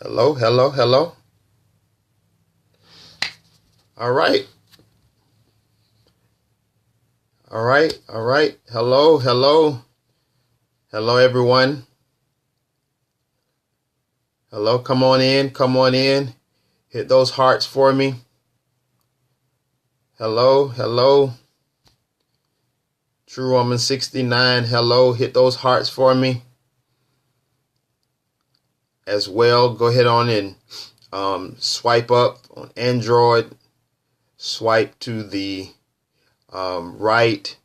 Hello, hello, hello. All right. All right. All right. Hello, hello. Hello, everyone. Hello, come on in. Come on in. Hit those hearts for me. Hello, hello. True Woman 69. Hello. Hit those hearts for me as well. Go ahead on and swipe up on Android. Swipe to the right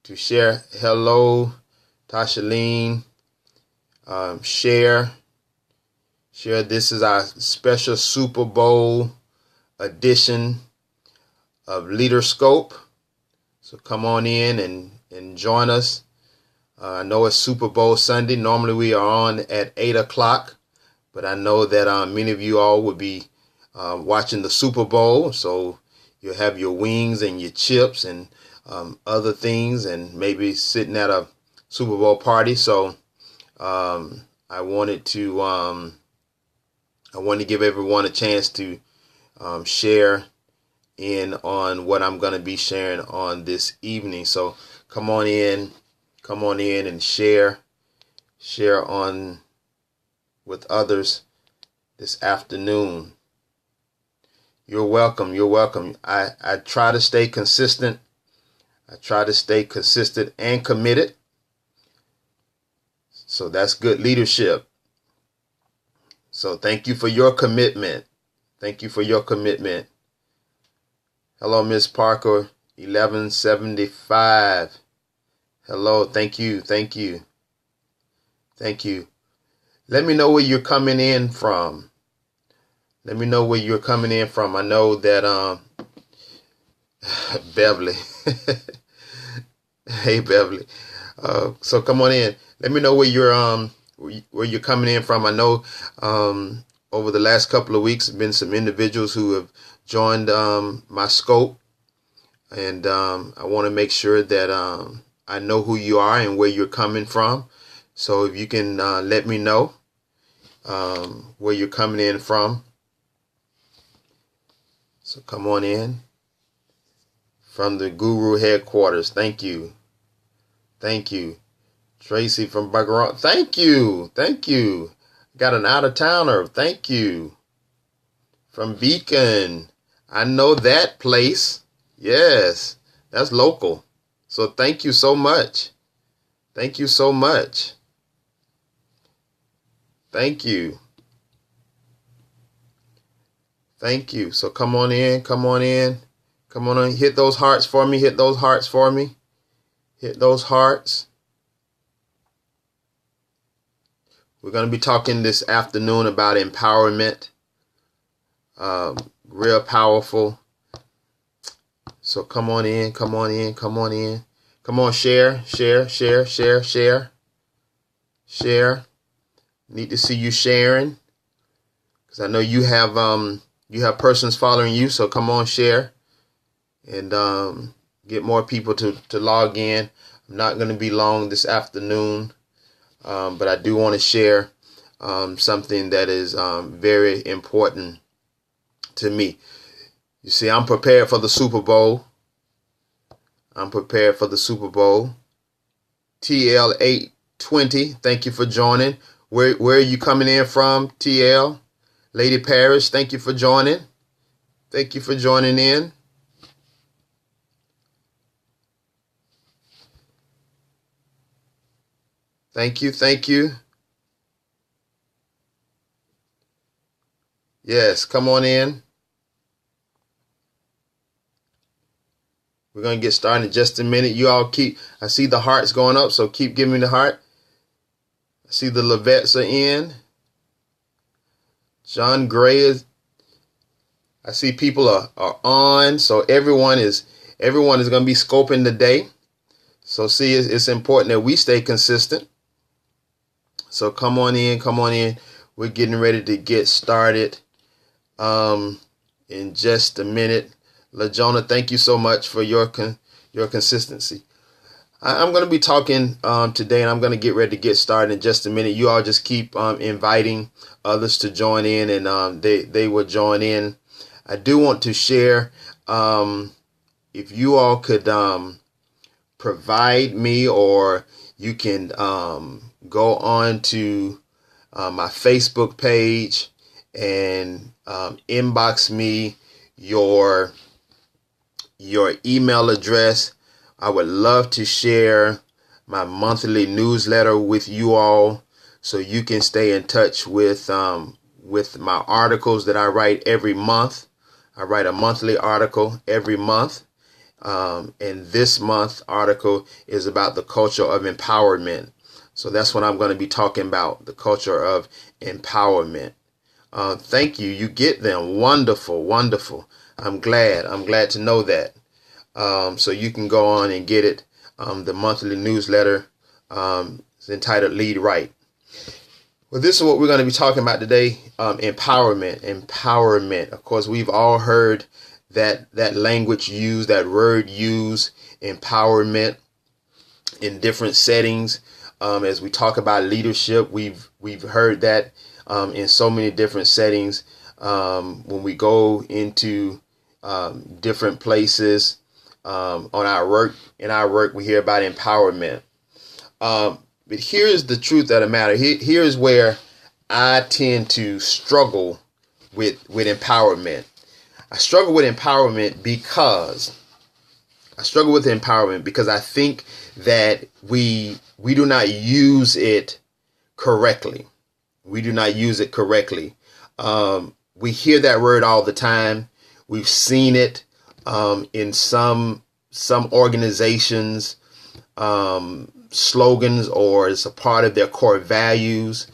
to share. Hello, Tashaleen. Share. This is our special Super Bowl edition of LeaderScope. So come on in and join us. I know it's Super Bowl Sunday. Normally we are on at 8 o'clock, but I know that many of you all would be watching the Super Bowl. So you'll have your wings and your chips and other things, and maybe sitting at a Super Bowl party. So I wanted to give everyone a chance to share in on what I'm going to be sharing on this evening. So come on in and share on with others this afternoon. You're welcome. You're welcome. I try to stay consistent. I try to stay consistent and committed. So that's good leadership. So thank you for your commitment. Thank you for your commitment. Hello, Miss Parker, 1175. Hello, thank you, thank you, thank you. Let me know where you're coming in from. Let me know where you're coming in from. I know that Beverly. Hey, Beverly. So come on in. Let me know where you're coming in from. I know over the last couple of weeks, there have been some individuals who have joined my scope, and I want to make sure that I know who you are and where you're coming from. So if you can let me know where you're coming in from. So come on in from the Guru headquarters. Thank you. Thank you. Tracy from Background. Thank you. Thank you. Got an out-of-towner. Thank you. From Beacon. I know that place. Yes, that's local. So thank you so much. Thank you so much. Thank you. Thank you. So come on in. Come on in. Come on in. Hit those hearts for me. Hit those hearts for me. Hit those hearts. We're going to be talking this afternoon about empowerment. Real powerful. So come on in, come on in, come on in. Come on, share. Need to see you sharing, because I know you have persons following you. So come on, share, and get more people to log in. I'm not going to be long this afternoon. But I do want to share something that is very important to me. You see, I'm prepared for the Super Bowl. I'm prepared for the Super Bowl. TL820, thank you for joining. Where are you coming in from, TL? Lady Parrish, thank you for joining. Thank you for joining in. Thank you, thank you. Yes, come on in. We're going to get started in just a minute. You all I see the hearts going up, so keep giving me the heart. I see the Levettes are in. John Gray I see people are on, so everyone is going to be scoping today. So see, it's important that we stay consistent. So come on in, come on in. We're getting ready to get started in just a minute. LaJona, thank you so much for your consistency. I'm going to be talking today, and I'm going to get ready to get started in just a minute. You all just keep inviting others to join in, and they will join in. I do want to share, if you all could provide me, or you can go on to my Facebook page and inbox me your email address. I would love to share my monthly newsletter with you all, so you can stay in touch with my articles that I write every month. I write a monthly article every month. And this month article is about the culture of empowerment. So that's what I'm going to be talking about, the culture of empowerment. Thank you. You get them. Wonderful, wonderful. I'm glad to know that. So you can go on and get it. The monthly newsletter is entitled Lead Right. Well, this is what we're going to be talking about today. Empowerment. Of course, we've all heard that language used, that word used, empowerment, in different settings. As we talk about leadership, we've heard that in so many different settings. When we go into different places in our work, we hear about empowerment. But here's the truth of the matter. Here's where I tend to struggle with empowerment. I struggle with empowerment because I think that we do not use it correctly. We do not use it correctly. We hear that word all the time. We've seen it in some organizations, slogans, or it's a part of their core values.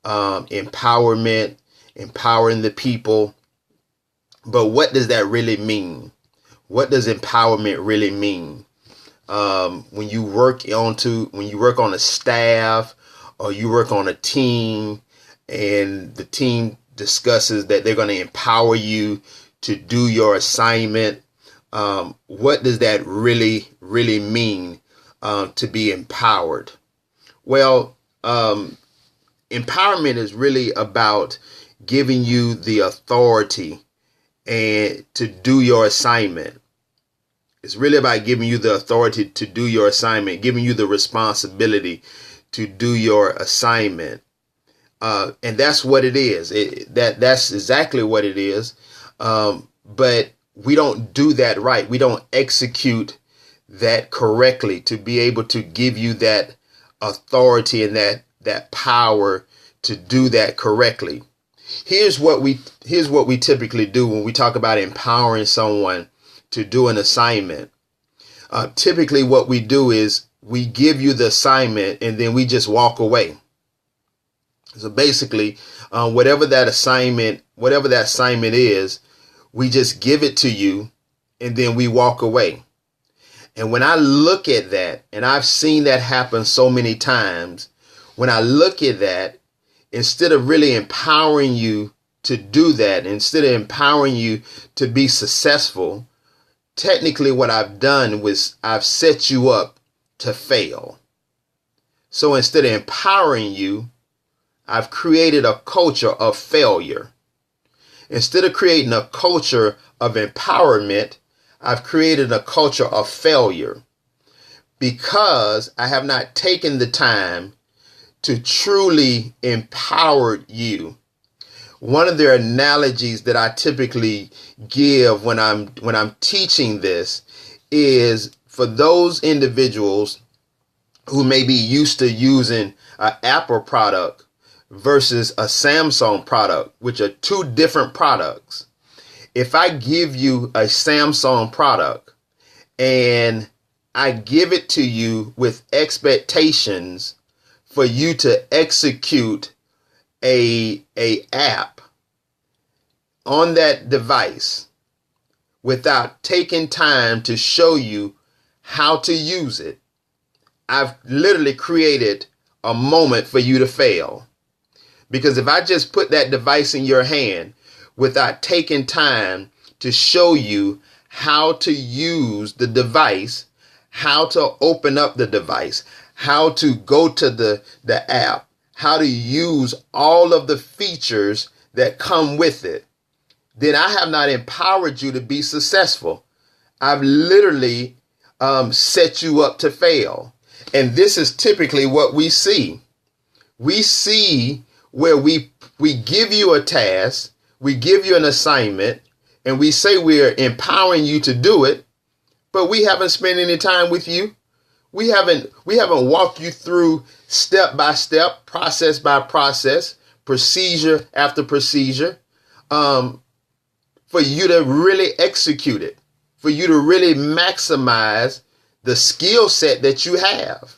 Empowerment, empowering the people. But what does that really mean? What does empowerment really mean? When you work on a staff, or you work on a team, and the team discusses that they're going to empower you to do your assignment, what does that really mean, to be empowered? Well, empowerment is really about giving you the authority and to do your assignment. It's really about giving you the authority to do your assignment, giving you the responsibility to do your assignment. And that's what it is. That's exactly what it is. But we don't do that right. We don't execute that correctly to be able to give you that authority and that power to do that correctly. Here's what we typically do when we talk about empowering someone to do an assignment. Typically what we do is we give you the assignment and then we just walk away. So basically, whatever that assignment is, we just give it to you and then we walk away. And when I look at that, and I've seen that happen so many times, when I look at that, instead of really empowering you to do that, instead of empowering you to be successful, technically what I've done was I've set you up to fail. So instead of empowering you, I've created a culture of failure. Instead of creating a culture of empowerment, I've created a culture of failure, because I have not taken the time to truly empower you. One of the analogies that I typically give when I'm teaching this is for those individuals who may be used to using an Apple product versus a Samsung product, which are two different products. If I give you a Samsung product and I give it to you with expectations for you to execute a app on that device without taking time to show you how to use it, I've literally created a moment for you to fail. Because if I just put that device in your hand without taking time to show you how to use the device, how to open up the device, how to go to the app, how to use all of the features that come with it, then I have not empowered you to be successful. I've literally set you up to fail. And this is typically what we see. We see where we give you a task, we give you an assignment, and we say we're empowering you to do it, but we haven't spent any time with you. We haven't walked you through step by step, process by process, procedure after procedure, for you to really execute it, for you to really maximize the skill set that you have.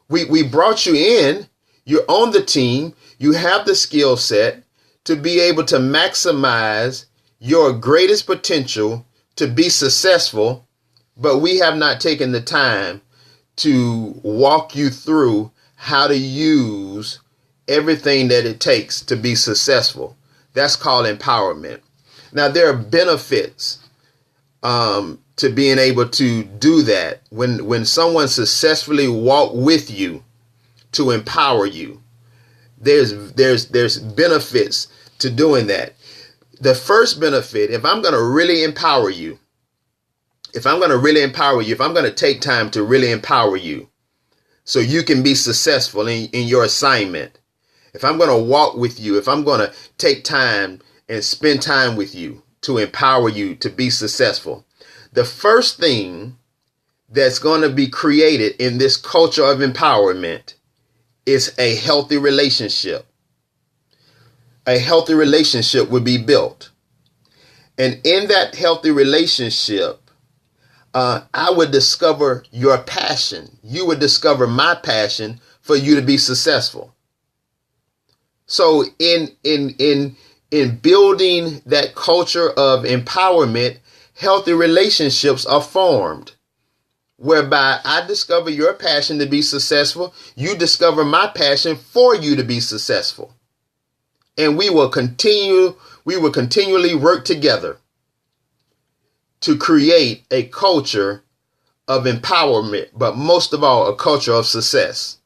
We brought you in, you're on the team, you have the skill set to be able to maximize your greatest potential to be successful, but we have not taken the time to walk you through how to use everything that it takes to be successful. That's called empowerment. Now, there are benefits to being able to do that. When someone successfully walk with you to empower you, there's benefits to doing that. The first benefit, if I'm going to really empower you, if I'm going to take time to really empower you so you can be successful in your assignment, if I'm going to walk with you, if I'm going to take time and spend time with you to empower you to be successful, the first thing that's going to be created in this culture of empowerment is a healthy relationship. A healthy relationship would be built. And in that healthy relationship, I would discover your passion. You would discover my passion for you to be successful. So in building that culture of empowerment, healthy relationships are formed, whereby I discover your passion to be successful. You discover my passion for you to be successful. And we will continually work together to create a culture of empowerment, but most of all, a culture of success.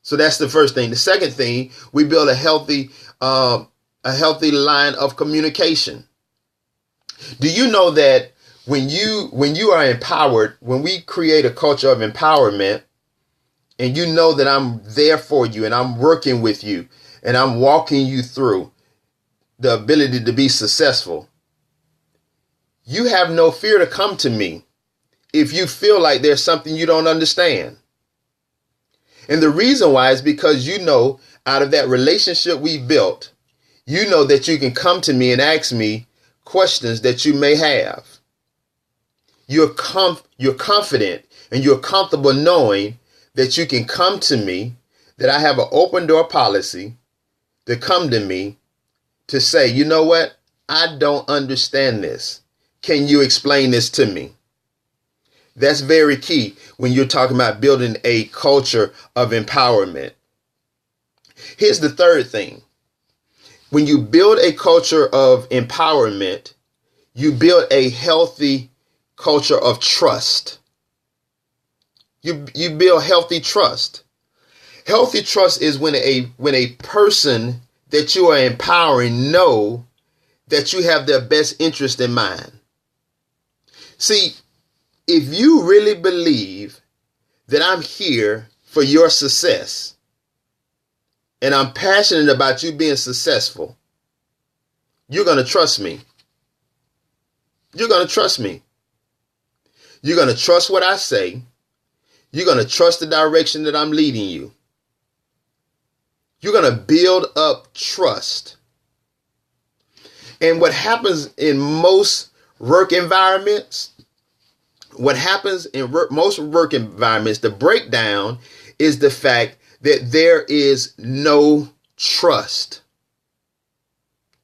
So that's the first thing. The second thing, we build a healthy line of communication. Do you know that when you are empowered, when we create a culture of empowerment, and you know that I'm there for you and I'm working with you and I'm walking you through the ability to be successful, you have no fear to come to me if you feel like there's something you don't understand. And the reason why is because you know, out of that relationship we built, you know that you can come to me and ask me questions that you may have. You're confident and you're comfortable knowing that you can come to me, that I have an open door policy to come to me to say, you know what? I don't understand this. Can you explain this to me? That's very key when you're talking about building a culture of empowerment. Here's the third thing. When you build a culture of empowerment, you build a healthy culture of trust. You build healthy trust. Healthy trust is when a person that you are empowering know that you have their best interest in mind. See, if you really believe that I'm here for your success and I'm passionate about you being successful, you're going to trust me. You're going to trust me. You're going to trust what I say. You're going to trust the direction that I'm leading you. You're going to build up trust. And what happens in most work environments, the breakdown is the fact that there is no trust.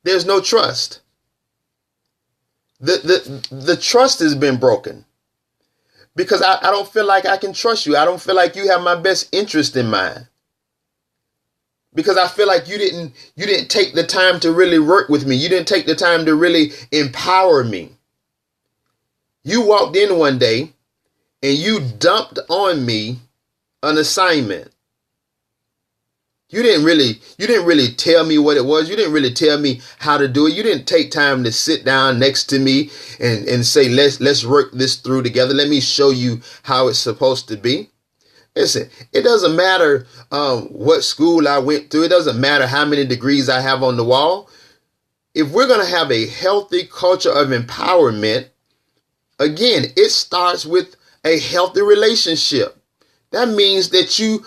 There's no trust. The trust has been broken because I don't feel like I can trust you. I don't feel like you have my best interest in mind. Because I feel like you didn't take the time to really work with me. You didn't take the time to really empower me. You walked in one day and you dumped on me an assignment. You didn't really tell me what it was. You didn't really tell me how to do it. You didn't take time to sit down next to me and say, let's work this through together. Let me show you how it's supposed to be. Listen, it doesn't matter what school I went through. It doesn't matter how many degrees I have on the wall. If we're going to have a healthy culture of empowerment, again, it starts with a healthy relationship. That means that you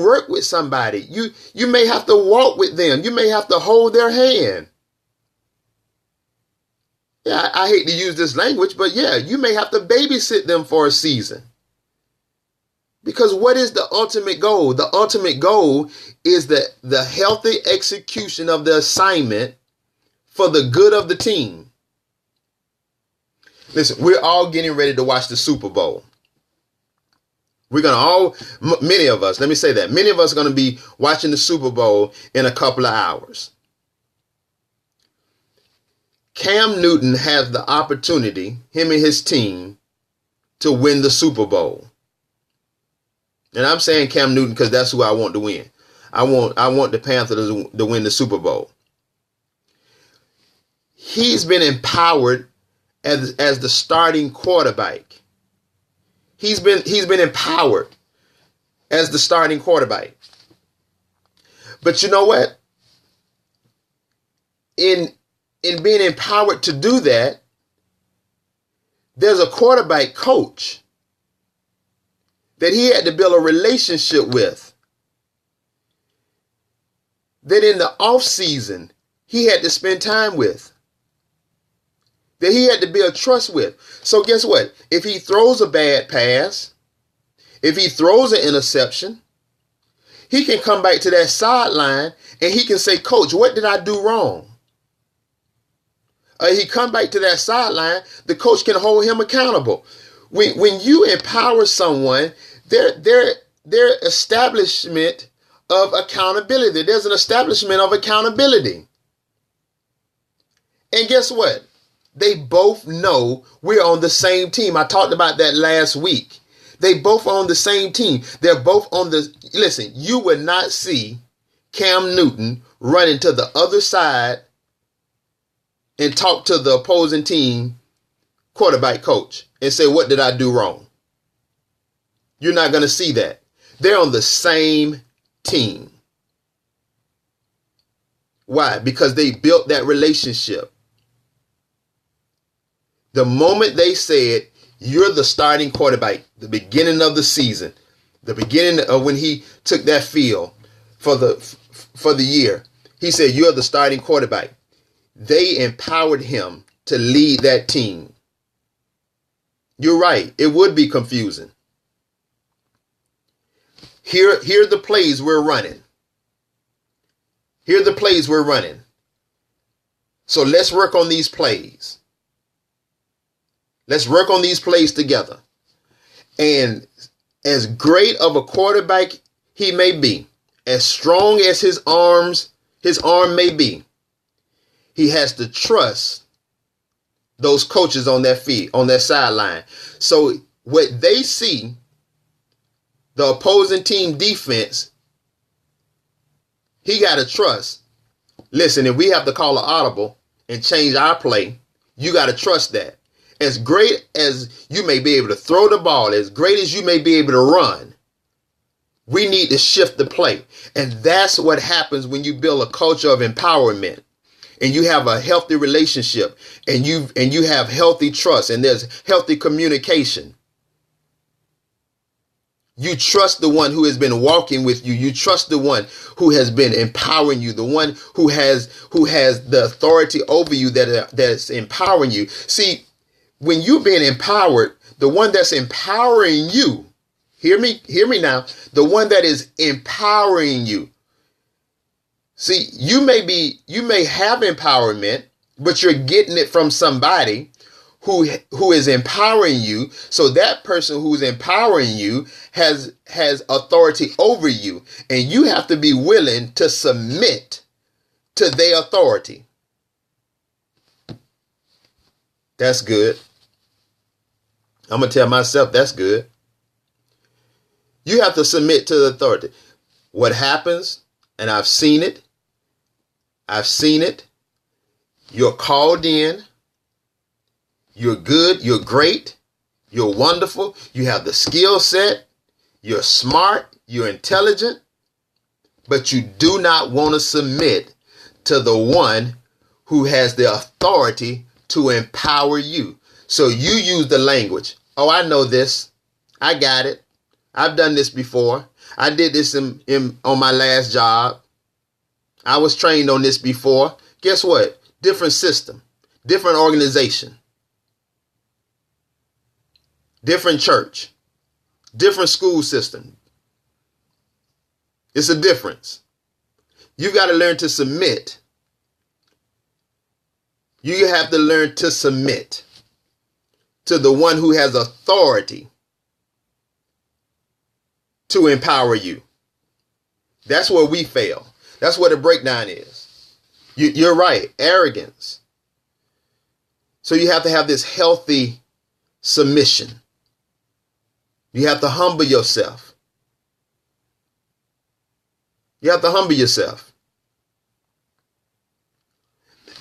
work with somebody. You may have to walk with them. You may have to hold their hand. Yeah, I hate to use this language, but yeah, you may have to babysit them for a season. Because what is the ultimate goal? The ultimate goal is the healthy execution of the assignment for the good of the team. Listen, we're all getting ready to watch the Super Bowl. Many of us, let me say that, many of us are going to be watching the Super Bowl in a couple of hours. Cam Newton has the opportunity, him and his team, to win the Super Bowl. And I'm saying Cam Newton because that's who I want to win. I want the Panthers to win the Super Bowl. He's been empowered as the starting quarterback. He's been empowered as the starting quarterback. But you know what? In being empowered to do that, there's a quarterback coach that he had to build a relationship with. That in the off season, he had to spend time with. That he had to build trust with. So guess what? If he throws a bad pass, if he throws an interception, he can come back to that sideline and he can say, Coach, what did I do wrong? He come back to that sideline, the coach can hold him accountable. When you empower someone, their establishment of accountability. There's an establishment of accountability. And guess what? They both know we're on the same team. I talked about that last week. They both are on the same team. They're both on the, listen, you would not see Cam Newton running to the other side and talk to the opposing team quarterback coach and say, what did I do wrong? You're not going to see that. They're on the same team. Why? Because they built that relationship. The moment they said, you're the starting quarterback, the beginning of the season, the beginning of when he took that field for the year, he said, you're the starting quarterback. They empowered him to lead that team. You're right. It would be confusing. Here are the plays we're running. Here are the plays we're running. So let's work on these plays. Let's work on these plays together. And as great of a quarterback he may be, as strong as his arm may be, he has to trust those coaches on that field, on that sideline. So what they see, the opposing team defense, he got to trust. Listen, if we have to call an audible and change our play, you got to trust that. As great as you may be able to throw the ball, as great as you may be able to run, we need to shift the play. And that's what happens when you build a culture of empowerment and you have a healthy relationship and you have healthy trust and there's healthy communication. You trust the one who has been walking with you. You trust the one who has been empowering you, the one who has the authority over you that's empowering you. See, when you're being empowered, the one that's empowering you, hear me now, the one that is empowering you. See, you may have empowerment, but you're getting it from somebody who is empowering you. So that person who's empowering you has authority over you, and you have to be willing to submit to their authority. That's good. I'm going to tell myself that's good. You have to submit to the authority. What happens and I've seen it. I've seen it. You're called in. You're good. You're great. You're wonderful. You have the skill set. You're smart. You're intelligent. But you do not want to submit to the one who has the authority to empower you. So you use the language. Oh, I know this. I got it. I've done this before. I did this on my last job. I was trained on this before. Guess what? Different system, different organization, different church, different school system. It's a difference. You've got to learn to submit. You have to learn to submit to the one who has authority to empower you. That's where we fail. That's where the breakdown is. You're right. Arrogance. So you have to have this healthy submission. You have to humble yourself. You have to humble yourself.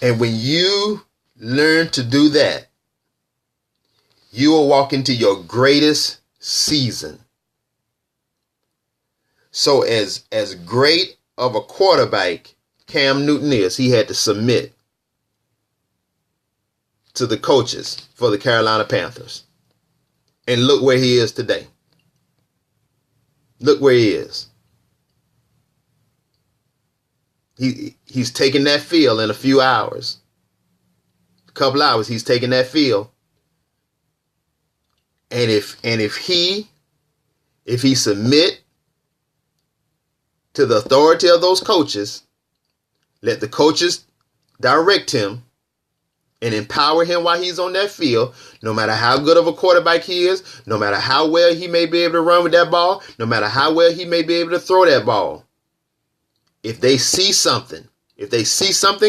And when you learn to do that, you will walk into your greatest season. So as great of a quarterback Cam Newton is, he had to submit to the coaches for the Carolina Panthers. And look where he is today. Look where he is. He's taking that field in a few hours. A couple hours, he's taking that field. And if he submit to the authority of those coaches, let the coaches direct him and empower him while he's on that field, no matter how good of a quarterback he is, no matter how well he may be able to run with that ball, no matter how well he may be able to throw that ball. If they see something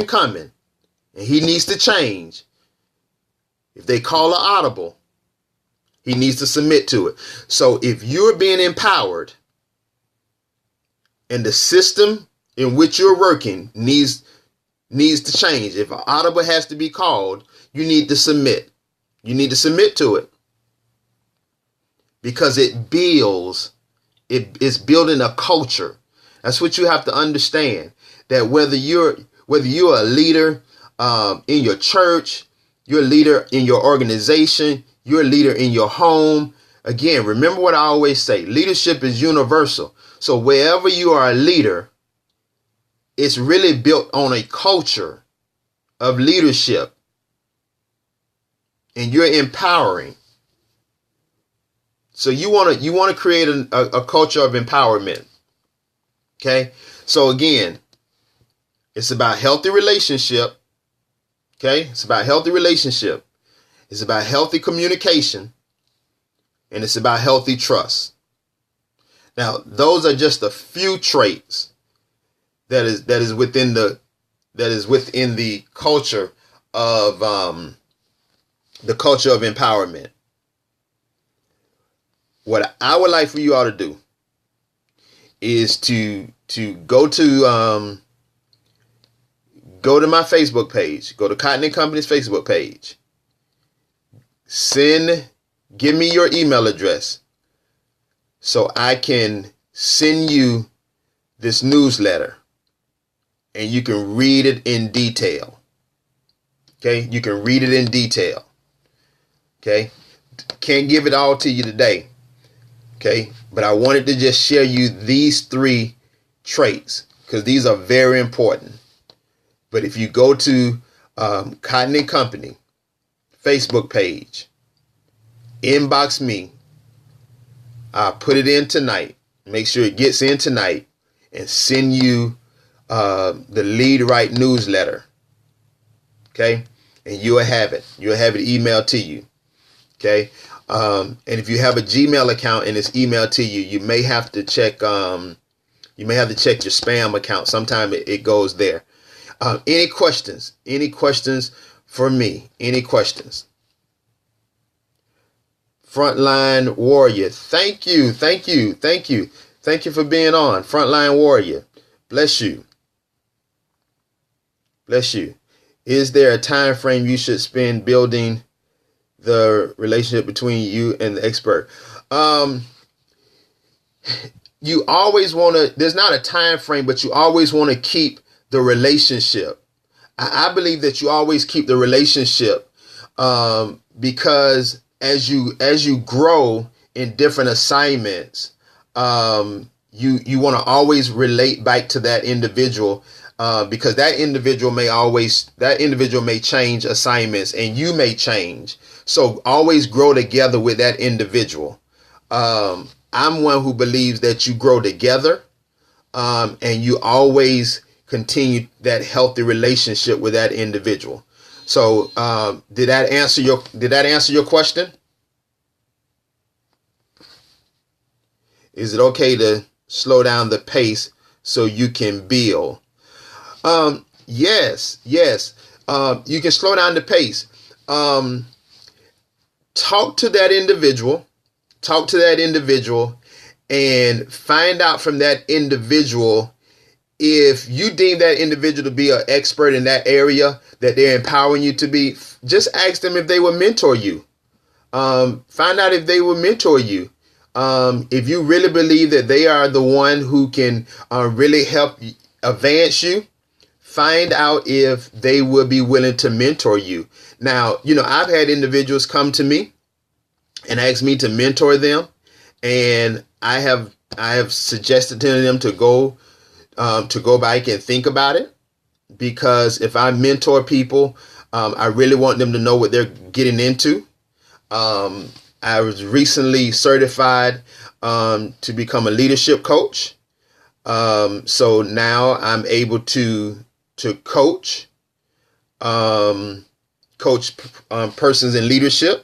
coming and he needs to change, if they call an audible, he needs to submit to it. So if you're being empowered and the system in which you're working needs to change, if an audible has to be called, you need to submit. You need to submit to it. Because it's building a culture. That's what you have to understand. That whether you're a leader in your church, you're a leader in your organization, you're a leader in your home. Again, remember what I always say, leadership is universal. So wherever you are a leader, it's really built on a culture of leadership. And you're empowering. So you want to create a culture of empowerment. Okay? So again, it's about healthy relationship. Okay? It's about healthy relationship. It's about healthy communication. And it's about healthy trust. Now, those are just a few traits that is within the culture of empowerment. What I would like for you all to do is to go to my Facebook page, go to Cotton & Company's Facebook page. Give me your email address so I can send you this newsletter and you can read it in detail. Okay? You can read it in detail. Okay? Can't give it all to you today. Okay? But I wanted to just share you these 3 traits because these are very important. But if you go to Cotton & Company Facebook page, inbox me. I'll put it in tonight. Make sure it gets in tonight and send you the Lead Right newsletter. Okay? And you'll have it. You'll have it emailed to you. Okay? And if you have a Gmail account and it's emailed to you, you may have to check your spam account. Sometimes it goes there. Any questions? Any questions for me? Any questions? Frontline Warrior. Thank you for being on. Frontline Warrior. Bless you. Bless you. Is there a time frame you should spend building the relationship between you and the expert? You always want to, there's not a time frame, but you always want to keep the relationship. I believe that you always keep the relationship, because as you grow in different assignments, you want to always relate back to that individual, because that individual may change assignments and you may change. So always grow together with that individual. I'm one who believes that you grow together, and you always continue that healthy relationship with that individual. So, did that answer your question? Is it okay to slow down the pace so you can build? Yes. You can slow down the pace. Talk to that individual and find out from that individual, if you deem that individual to be an expert in that area that they're empowering you to be, just ask them if they will mentor you. Find out if they will mentor you. If you really believe that they are the one who can really help advance you, find out if they will be willing to mentor you. Now, I've had individuals come to me and ask me to mentor them, and I have suggested to them to go back and think about it, because if I mentor people, I really want them to know what they're getting into. I was recently certified to become a leadership coach. So now I'm able to coach persons in leadership.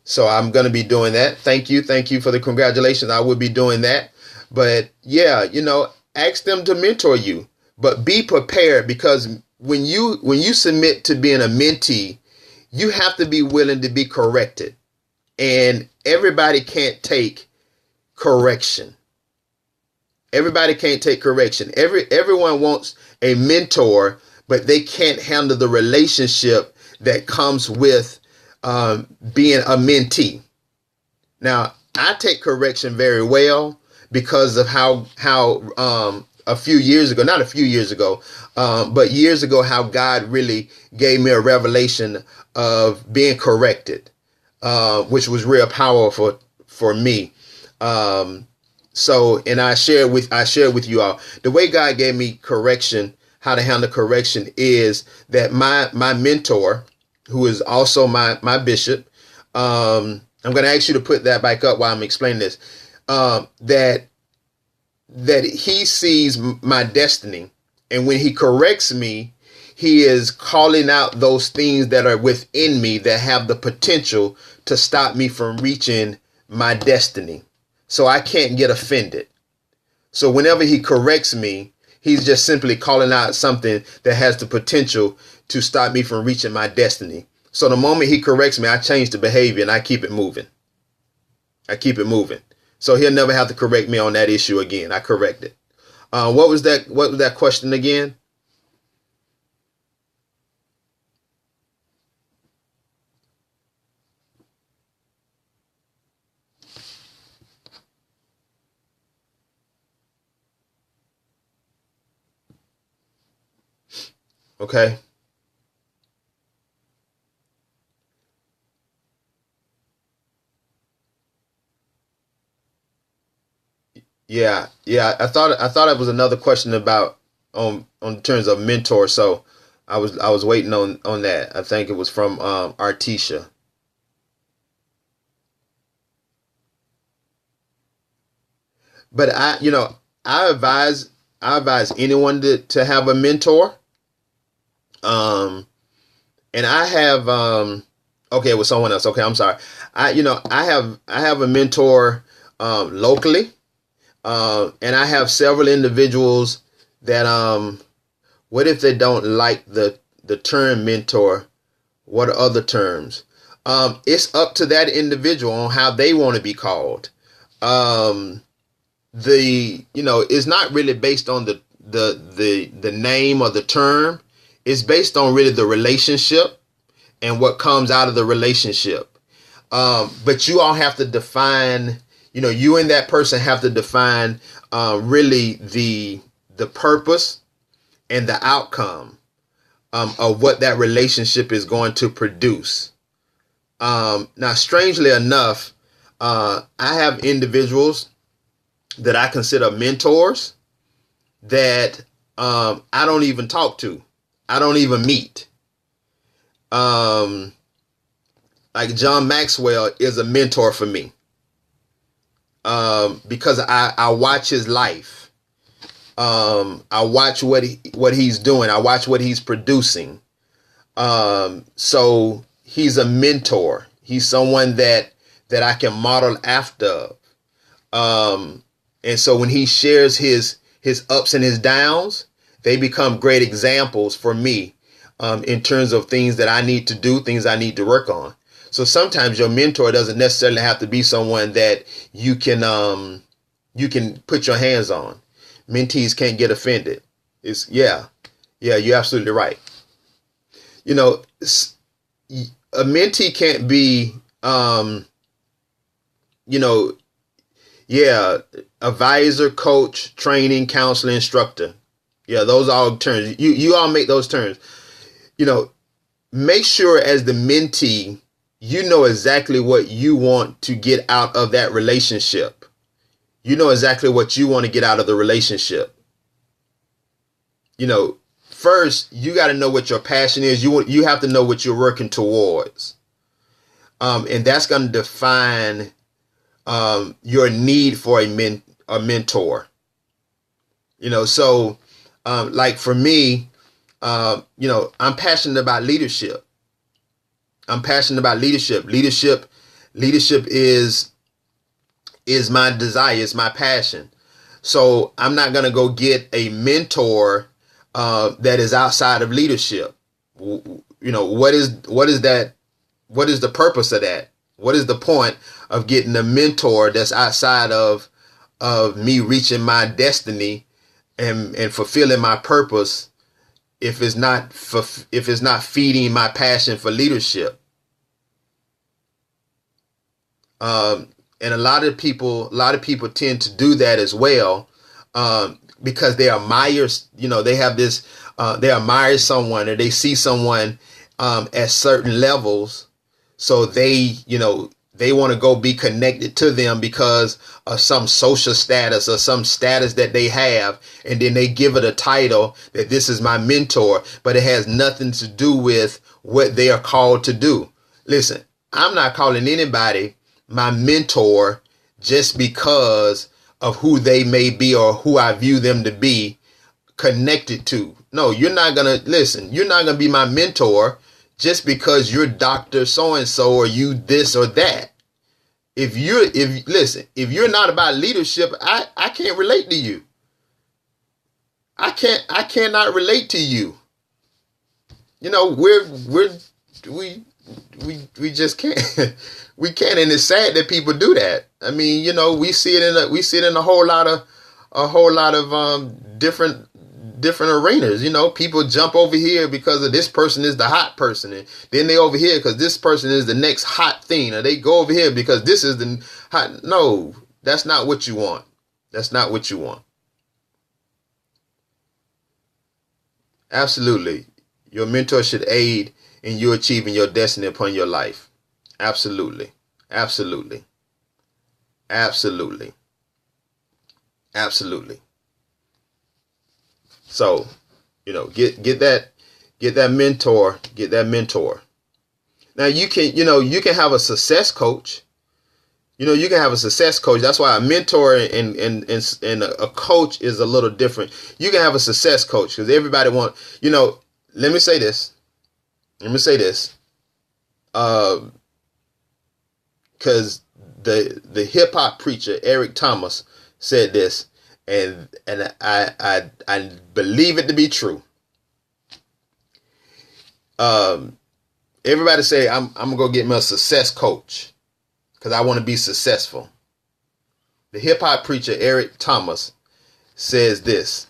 So I'm going to be doing that. Thank you for the congratulations. I will be doing that. But yeah, ask them to mentor you, but be prepared, because when you submit to being a mentee, you have to be willing to be corrected, and everybody can't take correction. Everybody can't take correction. Everyone wants a mentor, but they can't handle the relationship that comes with being a mentee. Now, I take correction very well, because of how a few years ago, not a few years ago, but years ago, how God really gave me a revelation of being corrected, which was real powerful for me. So, and I shared with you all the way God gave me correction, how to handle correction, is that my mentor, who is also my bishop, I'm going to ask you to put that back up while I'm explaining this. That he sees my destiny, and when he corrects me, he is calling out those things that are within me that have the potential to stop me from reaching my destiny. So I can't get offended. So whenever he corrects me, he's just simply calling out something that has the potential to stop me from reaching my destiny. So the moment he corrects me, I change the behavior and I keep it moving. So he'll never have to correct me on that issue again. I correct it. What was that question again? Okay. Yeah. I thought it was another question about on terms of mentor. So I was waiting on that. I think it was from Artisha. But I advise anyone to have a mentor. And I have okay, with someone else. Okay, I'm sorry. I have a mentor locally. And I have several individuals that what if they don't like the term mentor? What are other terms? It's up to that individual on how they want to be called. It's not really based on the name or the term. It's based on really the relationship and what comes out of the relationship. But you all have to define, you and that person have to define really the purpose and the outcome of what that relationship is going to produce. Now, strangely enough, I have individuals that I consider mentors that I don't even talk to. I don't even meet. Like John Maxwell is a mentor for me because I watch his life. I watch what he's doing. I watch what he's producing. So he's a mentor. He's someone that I can model after. And so when he shares his ups and his downs, they become great examples for me in terms of things that I need to do, things I need to work on. So sometimes your mentor doesn't necessarily have to be someone that you can put your hands on. Mentees can't get offended. Yeah, you're absolutely right. A mentee can't be, advisor, coach, training, counselor, instructor. Yeah, those are all terms. You all make those terms. Make sure as the mentee, you know exactly what you want to get out of that relationship. You know exactly what you want to get out of the relationship. First, you got to know what your passion is. You have to know what you're working towards. And that's going to define your need for a mentor. So like for me, I'm passionate about leadership. Leadership is my desire. It's my passion. So I'm not going to go get a mentor that is outside of leadership. What is that? What is the purpose of that? What is the point of getting a mentor that's outside of me reaching my destiny and fulfilling my purpose if it's not feeding my passion for leadership? And a lot of people tend to do that as well, because they admire, they have this, they admire someone or they see someone at certain levels. So they want to go be connected to them because of some social status or some status that they have. And then they give it a title that this is my mentor, but it has nothing to do with what they are called to do. Listen, I'm not calling anybody my mentor just because of who they may be or who I view them to be connected to. No, you're not going to be my mentor just because you're Dr. So-and-so or you this or that. If you're not about leadership, I can't relate to you. I cannot relate to you. We just can't. We can't, and it's sad that people do that. I mean, we see it in a whole lot of different arenas. People jump over here because of this person is the hot person, and then they over here because this person is the next hot thing, or they go over here because this is the hot. No, that's not what you want. That's not what you want. Absolutely, your mentor should aid in you achieving your destiny upon your life. Absolutely. Absolutely. Absolutely. Absolutely. So, get that mentor, get that mentor. Now you can have a success coach. You can have a success coach. That's why a mentor and a coach is a little different. You can have a success coach because everybody let me say this. Because the hip hop preacher Eric Thomas said this, and I believe it to be true. Everybody say I'm gonna go get me a success coach because I want to be successful. The hip hop preacher Eric Thomas says this.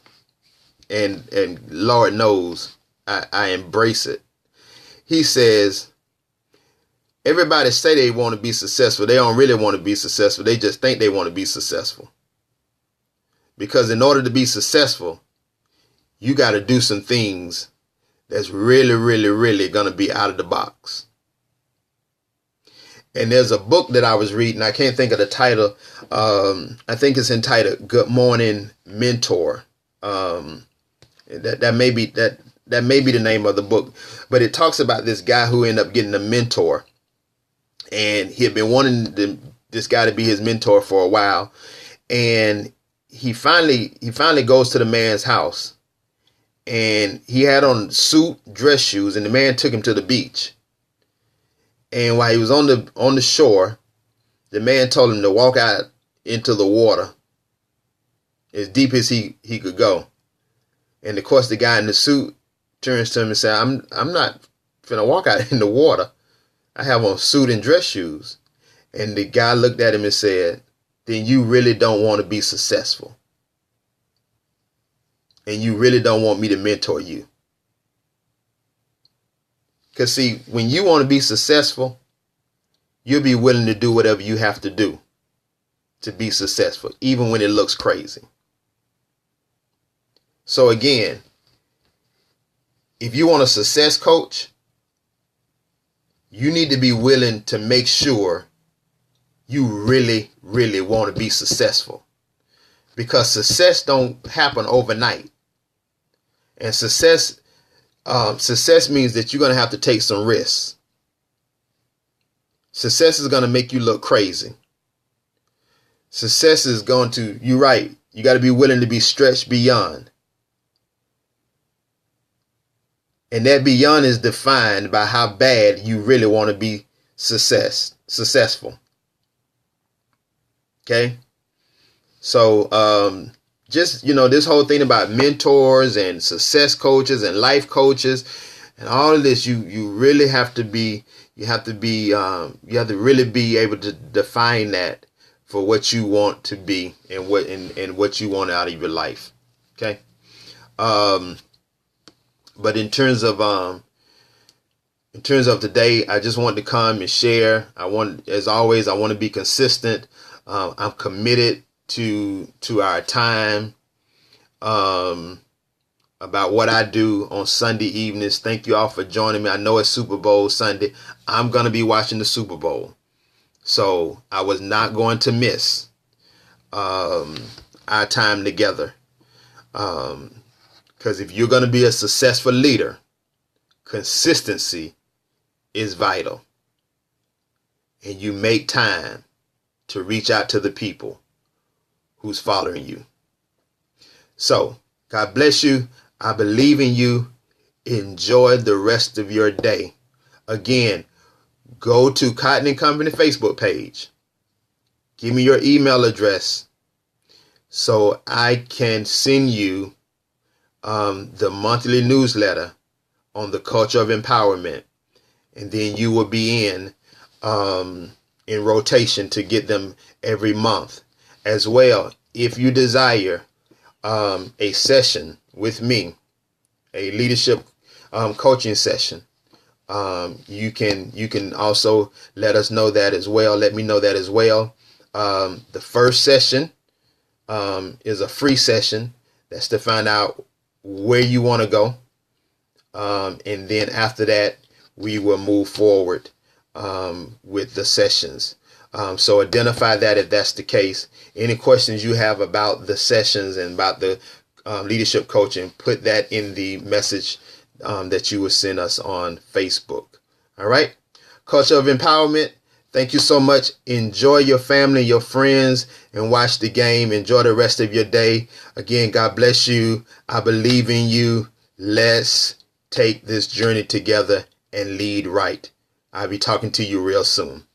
and Lord knows I embrace it. He says, everybody say they want to be successful. They don't really want to be successful. They just think they want to be successful. Because in order to be successful, you got to do some things that's really, really, really going to be out of the box. And there's a book that I was reading. I can't think of the title. I think it's entitled Good Morning Mentor. That may be the name of the book. But it talks about this guy who ended up getting a mentor. And he had been wanting this guy to be his mentor for a while. And he finally goes to the man's house. And he had on suit, dress shoes, and the man took him to the beach. And while he was on the shore, the man told him to walk out into the water as deep as he could go. And of course, the guy in the suit turns to him and says, I'm not finna walk out in the water. I have on suit and dress shoes. And the guy looked at him and said, then you really don't want to be successful. And you really don't want me to mentor you. Because see, when you want to be successful, you'll be willing to do whatever you have to do to be successful, even when it looks crazy. So again, if you want a success coach, you need to be willing to make sure you really, really want to be successful. Because success don't happen overnight. And success means that you're going to have to take some risks. Success is going to make you look crazy. Success is going to, you're right, you got to be willing to be stretched beyond. And that beyond is defined by how bad you really want to be successful. Okay? So, just, this whole thing about mentors and success coaches and life coaches and all of this, you really have to be, you have to really be able to define that for what you want to be and what you want out of your life. Okay. But in terms of today, I just want to come and share. As always, I want to be consistent. I'm committed to our time, about what I do on Sunday evenings. Thank you all for joining me. I know it's Super Bowl Sunday. I'm going to be watching the Super Bowl. So I was not going to miss our time together. Because if you're going to be a successful leader, consistency is vital. And you make time to reach out to the people who's following you. So, God bless you. I believe in you. Enjoy the rest of your day. Again, go to Cotton & Company Facebook page. Give me your email address so I can send you the monthly newsletter on the culture of empowerment. And then you will be in rotation to get them every month. As well, if you desire a session with me, a leadership coaching session, you can also let us know that as well. Let me know that as well. The first session is a free session. That's to find out where you want to go. And then after that, we will move forward with the sessions. So identify that if that's the case. Any questions you have about the sessions and about the leadership coaching, put that in the message that you will send us on Facebook. All right. Culture of Empowerment. Thank you so much. Enjoy your family, your friends, and watch the game. Enjoy the rest of your day. Again, God bless you. I believe in you. Let's take this journey together and lead right. I'll be talking to you real soon.